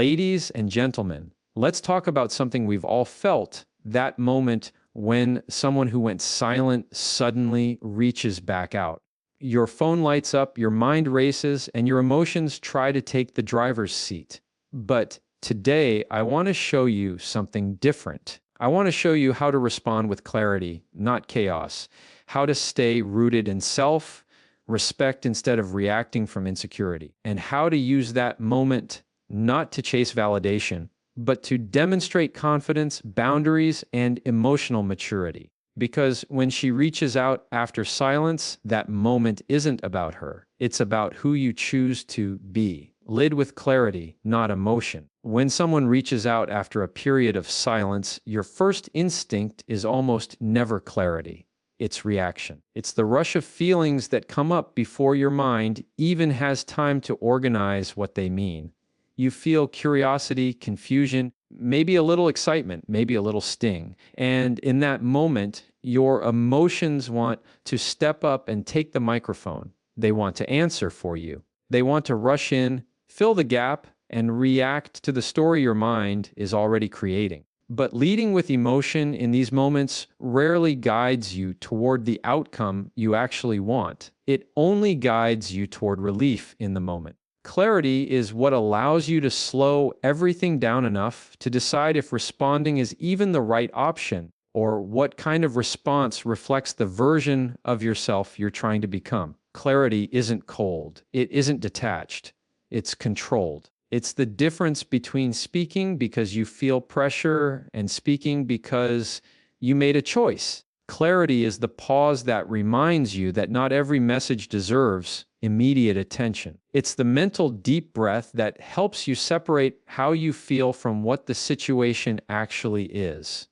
Ladies and gentlemen, let's talk about something we've all felt, that moment when someone who went silent suddenly reaches back out. Your phone lights up, your mind races, and your emotions try to take the driver's seat. But today, I want to show you something different. I want to show you how to respond with clarity, not chaos, how to stay rooted in self, respect instead of reacting from insecurity, and how to use that moment not to chase validation, but to demonstrate confidence, boundaries, and emotional maturity. Because when she reaches out after silence, that moment isn't about her. It's about who you choose to be. Led with clarity, not emotion. When someone reaches out after a period of silence, your first instinct is almost never clarity. It's reaction. It's the rush of feelings that come up before your mind even has time to organize what they mean. You feel curiosity, confusion, maybe a little excitement, maybe a little sting. And in that moment, your emotions want to step up and take the microphone. They want to answer for you. They want to rush in, fill the gap, and react to the story your mind is already creating. But leading with emotion in these moments rarely guides you toward the outcome you actually want. It only guides you toward relief in the moment. Clarity is what allows you to slow everything down enough to decide if responding is even the right option, or what kind of response reflects the version of yourself you're trying to become. Clarity isn't cold. It isn't detached. It's controlled. It's the difference between speaking because you feel pressure and speaking because you made a choice. Clarity is the pause that reminds you that not every message deserves immediate attention. It's the mental deep breath that helps you separate how you feel from what the situation actually is.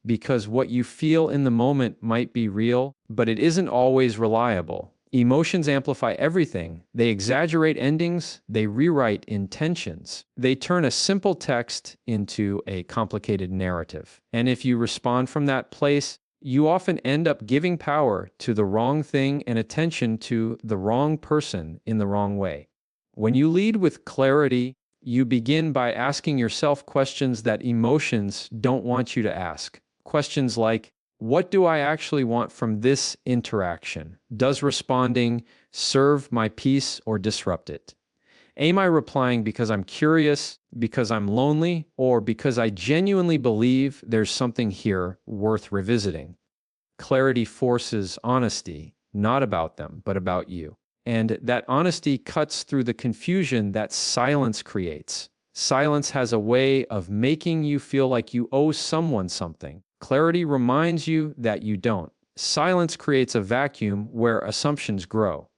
Because what you feel in the moment might be real, but it isn't always reliable. Emotions amplify everything. They exaggerate endings. They rewrite intentions. They turn a simple text into a complicated narrative. And if you respond from that place, you often end up giving power to the wrong thing and attention to the wrong person in the wrong way. When you lead with clarity, you begin by asking yourself questions that emotions don't want you to ask. Questions like, what do I actually want from this interaction? Does responding serve my peace or disrupt it? Am I replying because I'm curious, because I'm lonely, or because I genuinely believe there's something here worth revisiting? Clarity forces honesty, not about them, but about you. And that honesty cuts through the confusion that silence creates. Silence has a way of making you feel like you owe someone something. Clarity reminds you that you don't. Silence creates a vacuum where assumptions grow.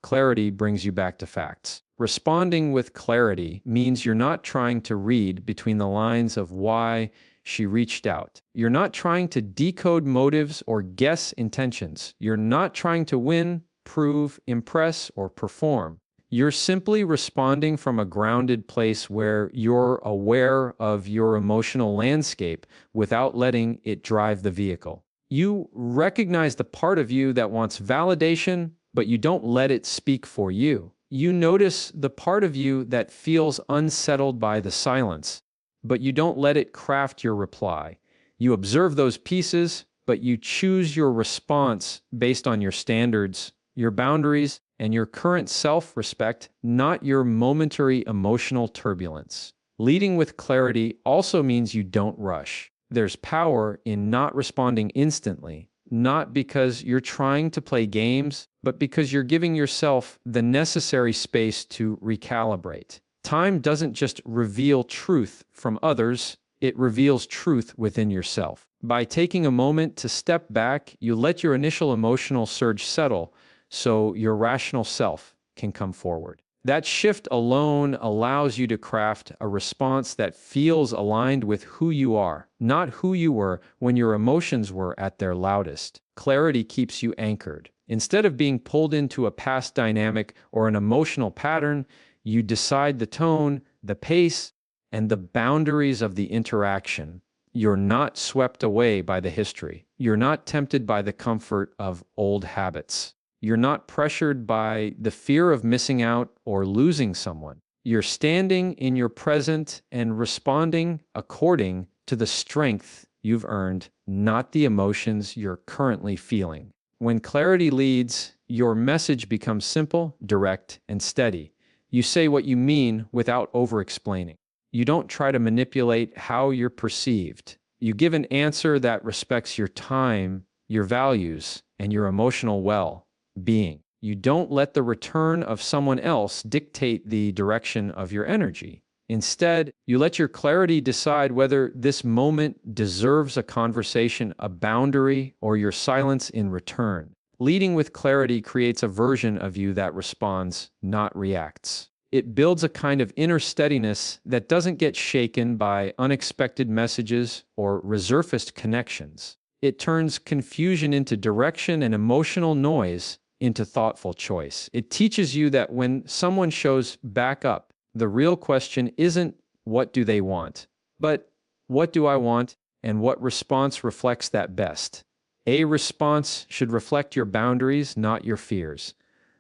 Clarity brings you back to facts. Responding with clarity means you're not trying to read between the lines of why she reached out. You're not trying to decode motives or guess intentions. You're not trying to win, prove, impress, or perform. You're simply responding from a grounded place where you're aware of your emotional landscape without letting it drive the vehicle. You recognize the part of you that wants validation, but you don't let it speak for you. You notice the part of you that feels unsettled by the silence, but you don't let it craft your reply. You observe those pieces, but you choose your response based on your standards, your boundaries, and your current self-respect, not your momentary emotional turbulence. Leading with clarity also means you don't rush. There's power in not responding instantly, not because you're trying to play games, but because you're giving yourself the necessary space to recalibrate. Time doesn't just reveal truth from others, it reveals truth within yourself. By taking a moment to step back, you let your initial emotional surge settle, so your rational self can come forward. That shift alone allows you to craft a response that feels aligned with who you are, not who you were when your emotions were at their loudest. Clarity keeps you anchored. Instead of being pulled into a past dynamic or an emotional pattern, you decide the tone, the pace, and the boundaries of the interaction. You're not swept away by the history. You're not tempted by the comfort of old habits. You're not pressured by the fear of missing out or losing someone. You're standing in your present and responding according to the strength you've earned, not the emotions you're currently feeling. When clarity leads, your message becomes simple, direct, and steady. You say what you mean without over-explaining. You don't try to manipulate how you're perceived. You give an answer that respects your time, your values, and your emotional well-being. You don't let the return of someone else dictate the direction of your energy. Instead, you let your clarity decide whether this moment deserves a conversation, a boundary, or your silence in return. Leading with clarity creates a version of you that responds, not reacts. It builds a kind of inner steadiness that doesn't get shaken by unexpected messages or resurfaced connections. It turns confusion into direction and emotional noise into thoughtful choice. It teaches you that when someone shows back up, the real question isn't what do they want, but what do I want and what response reflects that best. A response should reflect your boundaries, not your fears.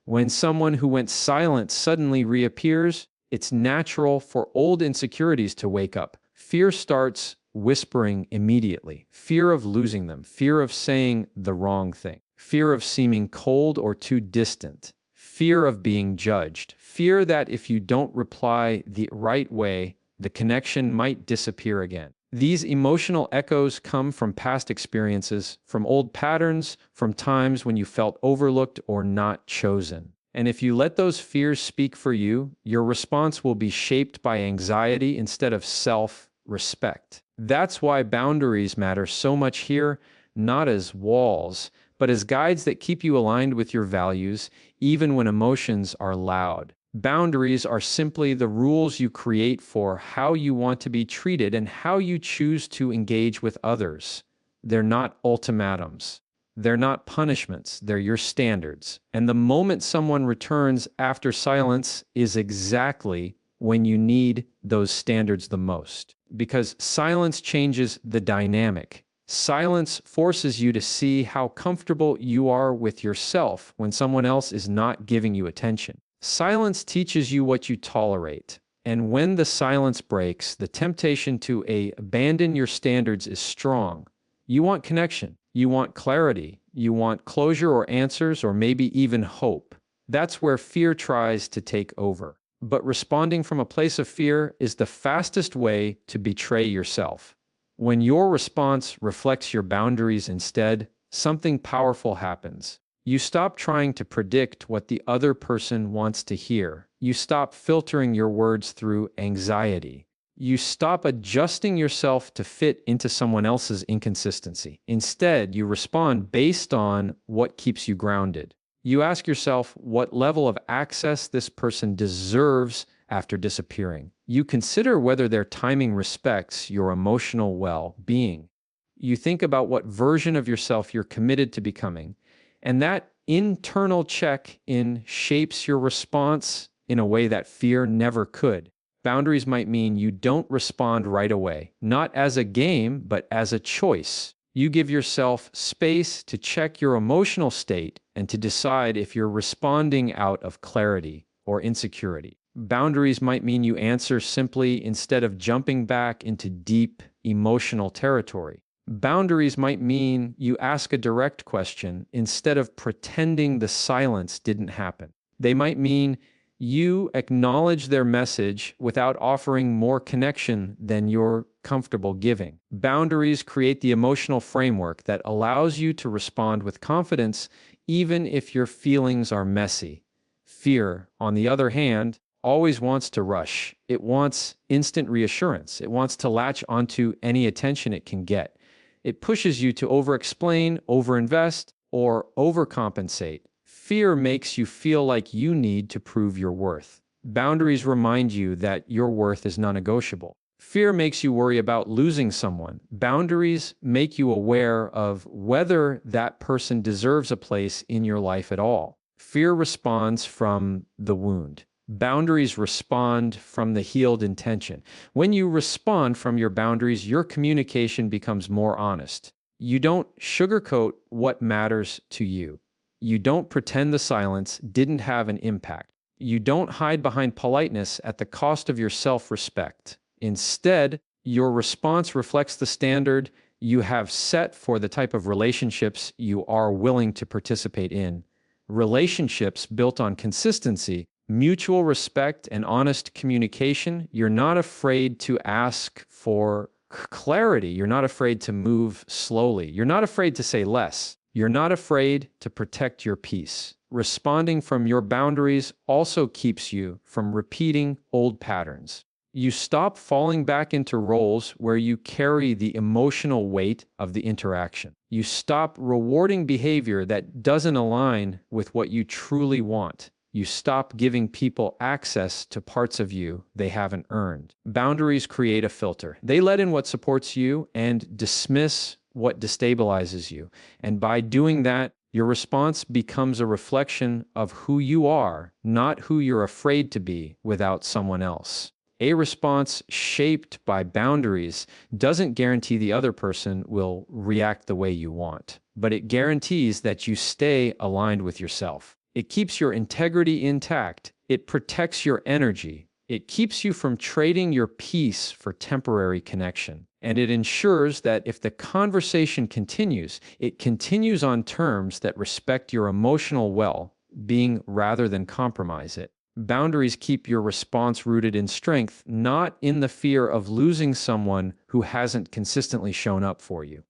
When someone who went silent suddenly reappears, it's natural for old insecurities to wake up. Fear starts whispering immediately. Fear of losing them, fear of saying the wrong thing, fear of seeming cold or too distant, fear of being judged, fear that if you don't reply the right way, the connection might disappear again. These emotional echoes come from past experiences, from old patterns, from times when you felt overlooked or not chosen. And if you let those fears speak for you, your response will be shaped by anxiety instead of self-respect. That's why boundaries matter so much here, not as walls, but as guides that keep you aligned with your values, even when emotions are loud. Boundaries are simply the rules you create for how you want to be treated and how you choose to engage with others. They're not ultimatums. They're not punishments. They're your standards. And the moment someone returns after silence is exactly when you need those standards the most. Because silence changes the dynamic. Silence forces you to see how comfortable you are with yourself when someone else is not giving you attention. Silence teaches you what you tolerate. And when the silence breaks, the temptation to abandon your standards is strong. You want connection. You want clarity. You want closure or answers or maybe even hope. That's where fear tries to take over. But responding from a place of fear is the fastest way to betray yourself. When your response reflects your boundaries instead, something powerful happens. You stop trying to predict what the other person wants to hear. You stop filtering your words through anxiety. You stop adjusting yourself to fit into someone else's inconsistency. Instead, you respond based on what keeps you grounded. You ask yourself what level of access this person deserves after disappearing. You consider whether their timing respects your emotional well-being. You think about what version of yourself you're committed to becoming. And that internal check-in shapes your response in a way that fear never could. Boundaries might mean you don't respond right away, not as a game, but as a choice. You give yourself space to check your emotional state and to decide if you're responding out of clarity or insecurity. Boundaries might mean you answer simply instead of jumping back into deep emotional territory. Boundaries might mean you ask a direct question instead of pretending the silence didn't happen. They might mean you acknowledge their message without offering more connection than you're comfortable giving. Boundaries create the emotional framework that allows you to respond with confidence even if your feelings are messy. Fear, on the other hand, always wants to rush. It wants instant reassurance. It wants to latch onto any attention it can get. It pushes you to over-explain, over-invest, or overcompensate. Fear makes you feel like you need to prove your worth. Boundaries remind you that your worth is non-negotiable. Fear makes you worry about losing someone. Boundaries make you aware of whether that person deserves a place in your life at all. Fear responds from the wound. Boundaries respond from the healed intention. When you respond from your boundaries, your communication becomes more honest. You don't sugarcoat what matters to you. You don't pretend the silence didn't have an impact. You don't hide behind politeness at the cost of your self-respect. Instead, your response reflects the standard you have set for the type of relationships you are willing to participate in. Relationships built on consistency, mutual respect, and honest communication. You're not afraid to ask for clarity. You're not afraid to move slowly. You're not afraid to say less. You're not afraid to protect your peace. Responding from your boundaries also keeps you from repeating old patterns. You stop falling back into roles where you carry the emotional weight of the interaction. You stop rewarding behavior that doesn't align with what you truly want. You stop giving people access to parts of you they haven't earned. Boundaries create a filter. They let in what supports you and dismiss what destabilizes you. And by doing that, your response becomes a reflection of who you are, not who you're afraid to be without someone else. A response shaped by boundaries doesn't guarantee the other person will react the way you want, but it guarantees that you stay aligned with yourself. It keeps your integrity intact. It protects your energy. It keeps you from trading your peace for temporary connection. And it ensures that if the conversation continues, it continues on terms that respect your emotional well-being rather than compromise it. Boundaries keep your response rooted in strength, not in the fear of losing someone who hasn't consistently shown up for you.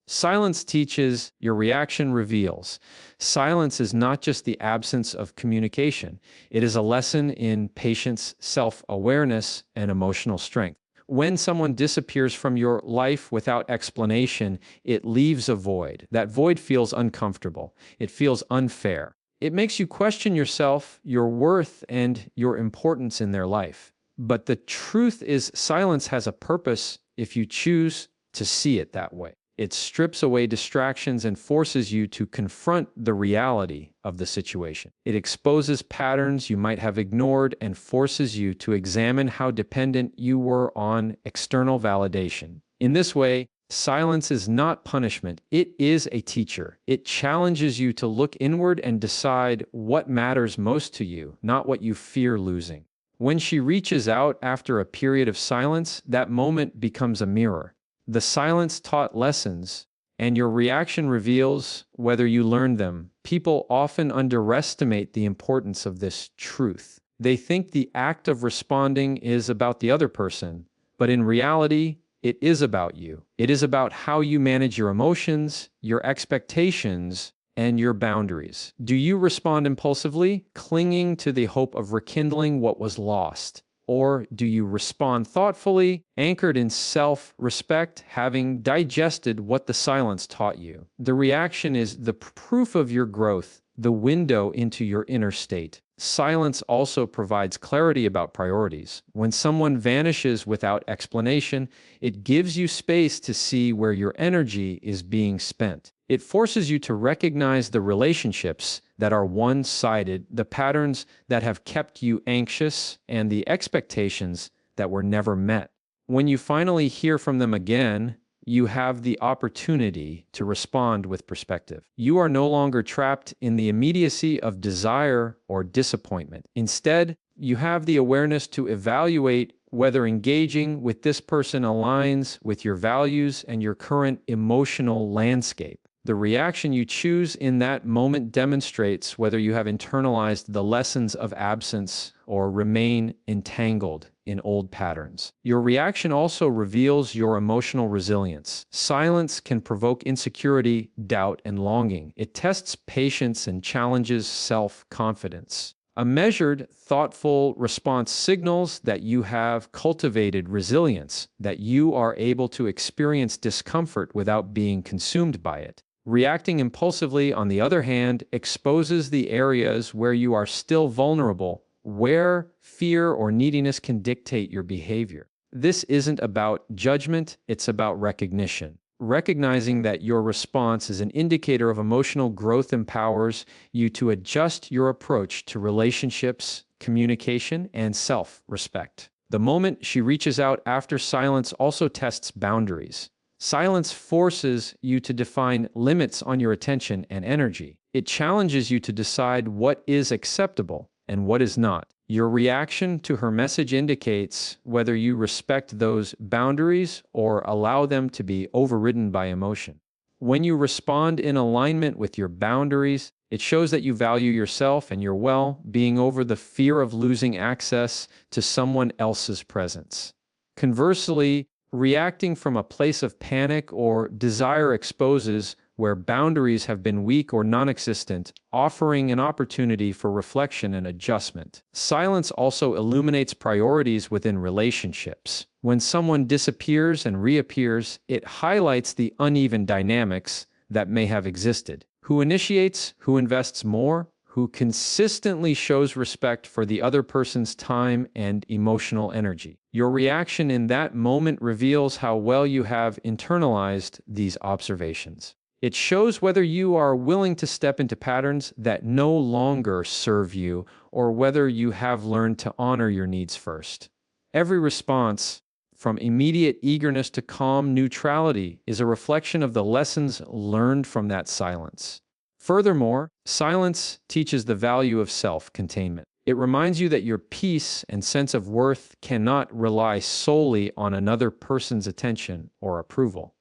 Silence teaches, your reaction reveals. Silence is not just the absence of communication. It is a lesson in patience, self-awareness, and emotional strength. When someone disappears from your life without explanation, it leaves a void. That void feels uncomfortable. It feels unfair. It makes you question yourself, your worth, and your importance in their life. But the truth is, silence has a purpose if you choose to see it that way. It strips away distractions and forces you to confront the reality of the situation. It exposes patterns you might have ignored and forces you to examine how dependent you were on external validation. In this way, silence is not punishment. It is a teacher. It challenges you to look inward and decide what matters most to you, not what you fear losing. When she reaches out after a period of silence, that moment becomes a mirror. The silence taught lessons, and your reaction reveals whether you learned them. People often underestimate the importance of this truth. They think the act of responding is about the other person, but in reality, it is about you. It is about how you manage your emotions, your expectations, and your boundaries. Do you respond impulsively, clinging to the hope of rekindling what was lost? Or do you respond thoughtfully, anchored in self-respect, having digested what the silence taught you? The reaction is the proof of your growth, the window into your inner state. Silence also provides clarity about priorities. When someone vanishes without explanation, it gives you space to see where your energy is being spent. It forces you to recognize the relationships that are one-sided, the patterns that have kept you anxious, and the expectations that were never met. When you finally hear from them again, you have the opportunity to respond with perspective. You are no longer trapped in the immediacy of desire or disappointment. Instead, you have the awareness to evaluate whether engaging with this person aligns with your values and your current emotional landscape. The reaction you choose in that moment demonstrates whether you have internalized the lessons of absence or remain entangled in old patterns. Your reaction also reveals your emotional resilience. Silence can provoke insecurity, doubt, and longing. It tests patience and challenges self-confidence. A measured, thoughtful response signals that you have cultivated resilience, that you are able to experience discomfort without being consumed by it. Reacting impulsively, on the other hand, exposes the areas where you are still vulnerable, where fear or neediness can dictate your behavior. This isn't about judgment, it's about recognition. Recognizing that your response is an indicator of emotional growth empowers you to adjust your approach to relationships, communication, and self-respect. The moment she reaches out after silence also tests boundaries. Silence forces you to define limits on your attention and energy. It challenges you to decide what is acceptable and what is not. Your reaction to her message indicates whether you respect those boundaries or allow them to be overridden by emotion. When you respond in alignment with your boundaries, it shows that you value yourself and your well-being over the fear of losing access to someone else's presence. Conversely, reacting from a place of panic or desire exposes where boundaries have been weak or non-existent, offering an opportunity for reflection and adjustment. Silence also illuminates priorities within relationships. When someone disappears and reappears, it highlights the uneven dynamics that may have existed. Who initiates, who invests more, who consistently shows respect for the other person's time and emotional energy. Your reaction in that moment reveals how well you have internalized these observations. It shows whether you are willing to step into patterns that no longer serve you or whether you have learned to honor your needs first. Every response, from immediate eagerness to calm neutrality, is a reflection of the lessons learned from that silence. Furthermore, silence teaches the value of self-containment. It reminds you that your peace and sense of worth cannot rely solely on another person's attention or approval.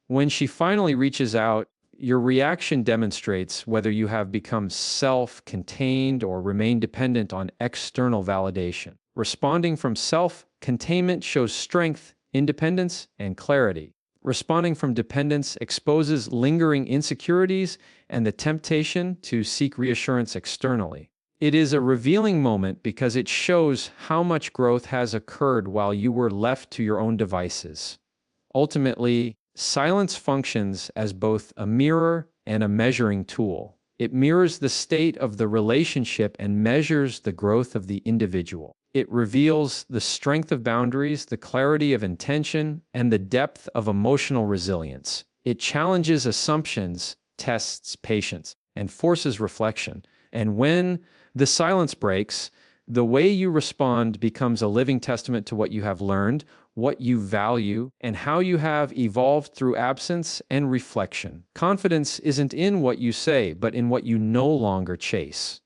When she finally reaches out, your reaction demonstrates whether you have become self-contained or remain dependent on external validation. Responding from self-containment shows strength, independence, and clarity. Responding from dependence exposes lingering insecurities and the temptation to seek reassurance externally. It is a revealing moment because it shows how much growth has occurred while you were left to your own devices. Ultimately, silence functions as both a mirror and a measuring tool. It mirrors the state of the relationship and measures the growth of the individual. It reveals the strength of boundaries, the clarity of intention, and the depth of emotional resilience. It challenges assumptions, tests patience, and forces reflection. And when the silence breaks, the way you respond becomes a living testament to what you have learned, what you value, and how you have evolved through absence and reflection. Confidence isn't in what you say, but in what you no longer chase.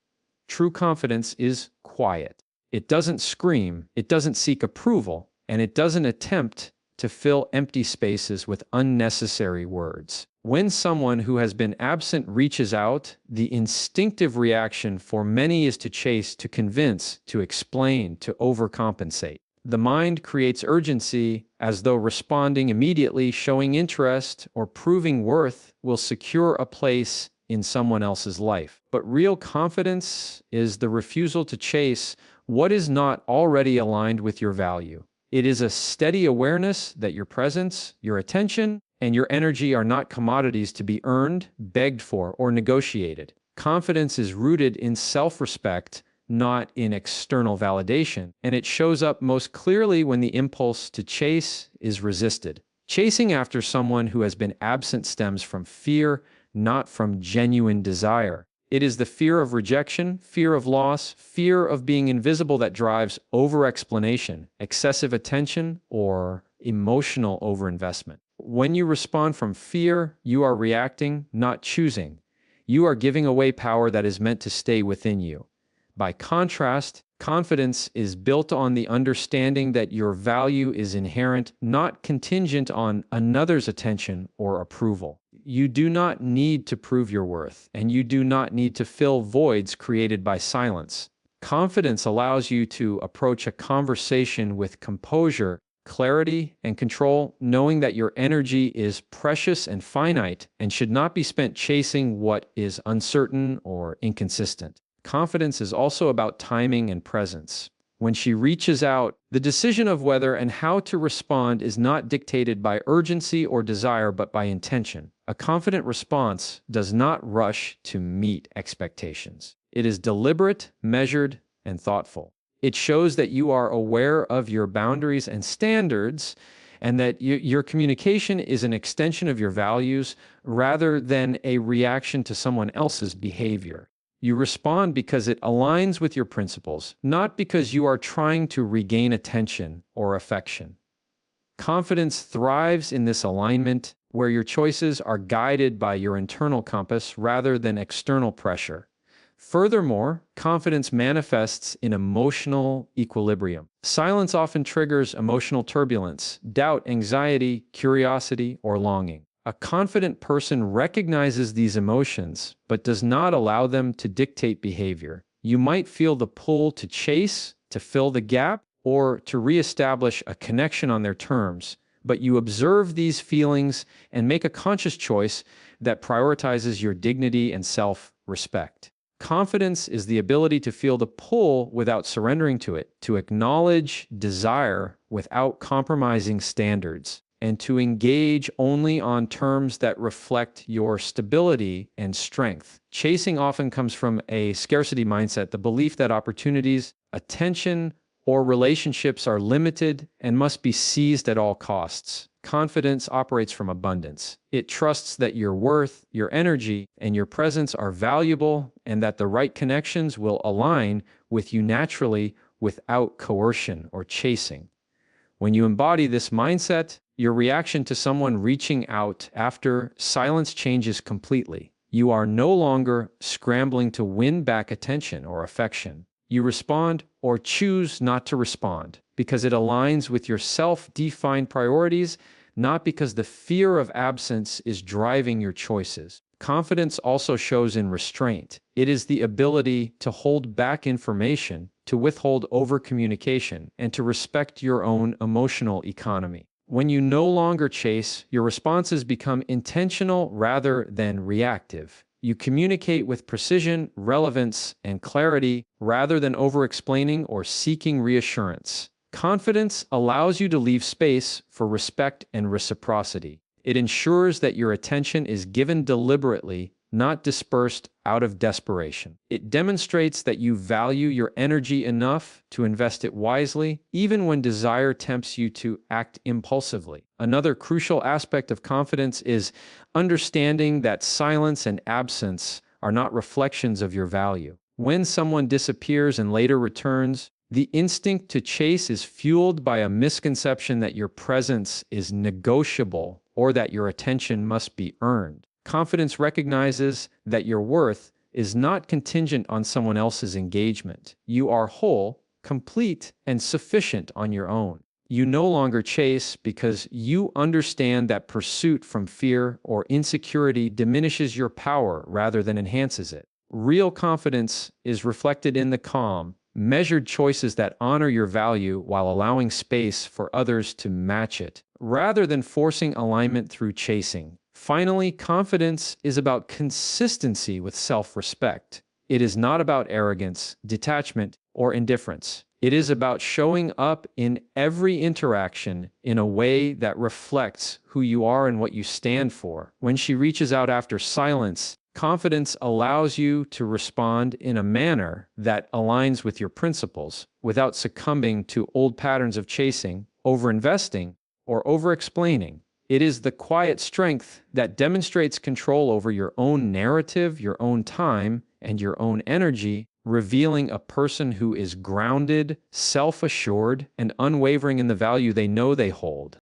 True confidence is quiet. It doesn't scream, it doesn't seek approval, and it doesn't attempt to fill empty spaces with unnecessary words. When someone who has been absent reaches out, the instinctive reaction for many is to chase, to convince, to explain, to overcompensate. The mind creates urgency as though responding immediately, showing interest, or proving worth will secure a place in someone else's life. But real confidence is the refusal to chase what is not already aligned with your value. It is a steady awareness that your presence, your attention, and your energy are not commodities to be earned, begged for, or negotiated. Confidence is rooted in self-respect, not in external validation, and it shows up most clearly when the impulse to chase is resisted. Chasing after someone who has been absent stems from fear, not from genuine desire. It is the fear of rejection, fear of loss, fear of being invisible that drives over-explanation, excessive attention, or emotional overinvestment. When you respond from fear, you are reacting, not choosing. You are giving away power that is meant to stay within you. By contrast, confidence is built on the understanding that your value is inherent, not contingent on another's attention or approval. You do not need to prove your worth, and you do not need to fill voids created by silence. Confidence allows you to approach a conversation with composure, clarity, and control, knowing that your energy is precious and finite and should not be spent chasing what is uncertain or inconsistent. Confidence is also about timing and presence. When she reaches out, the decision of whether and how to respond is not dictated by urgency or desire, but by intention. A confident response does not rush to meet expectations. It is deliberate, measured, and thoughtful. It shows that you are aware of your boundaries and standards, and that your communication is an extension of your values rather than a reaction to someone else's behavior. You respond because it aligns with your principles, not because you are trying to regain attention or affection. Confidence thrives in this alignment, where your choices are guided by your internal compass rather than external pressure. Furthermore, confidence manifests in emotional equilibrium. Silence often triggers emotional turbulence, doubt, anxiety, curiosity, or longing. A confident person recognizes these emotions, but does not allow them to dictate behavior. You might feel the pull to chase, to fill the gap, or to reestablish a connection on their terms, but you observe these feelings and make a conscious choice that prioritizes your dignity and self-respect. Confidence is the ability to feel the pull without surrendering to it, to acknowledge desire without compromising standards, and to engage only on terms that reflect your stability and strength. Chasing often comes from a scarcity mindset, the belief that opportunities, attention, or relationships are limited and must be seized at all costs. Confidence operates from abundance. It trusts that your worth, your energy, and your presence are valuable and that the right connections will align with you naturally without coercion or chasing. When you embody this mindset, your reaction to someone reaching out after silence changes completely. You are no longer scrambling to win back attention or affection. You respond or choose not to respond because it aligns with your self-defined priorities, not because the fear of absence is driving your choices. Confidence also shows in restraint. It is the ability to hold back information, to withhold over-communication, and to respect your own emotional economy. When you no longer chase, your responses become intentional rather than reactive. You communicate with precision, relevance, and clarity rather than over-explaining or seeking reassurance. Confidence allows you to leave space for respect and reciprocity. It ensures that your attention is given deliberately, not dispersed out of desperation. It demonstrates that you value your energy enough to invest it wisely, even when desire tempts you to act impulsively. Another crucial aspect of confidence is understanding that silence and absence are not reflections of your value. When someone disappears and later returns, the instinct to chase is fueled by a misconception that your presence is negotiable or that your attention must be earned. Confidence recognizes that your worth is not contingent on someone else's engagement. You are whole, complete, and sufficient on your own. You no longer chase because you understand that pursuit from fear or insecurity diminishes your power rather than enhances it. Real confidence is reflected in the calm, measured choices that honor your value while allowing space for others to match it, rather than forcing alignment through chasing. Finally, confidence is about consistency with self-respect. It is not about arrogance, detachment, or indifference. It is about showing up in every interaction in a way that reflects who you are and what you stand for. When she reaches out after silence, confidence allows you to respond in a manner that aligns with your principles without succumbing to old patterns of chasing, overinvesting, or over-explaining. It is the quiet strength that demonstrates control over your own narrative, your own time, and your own energy, revealing a person who is grounded, self-assured, and unwavering in the value they know they hold.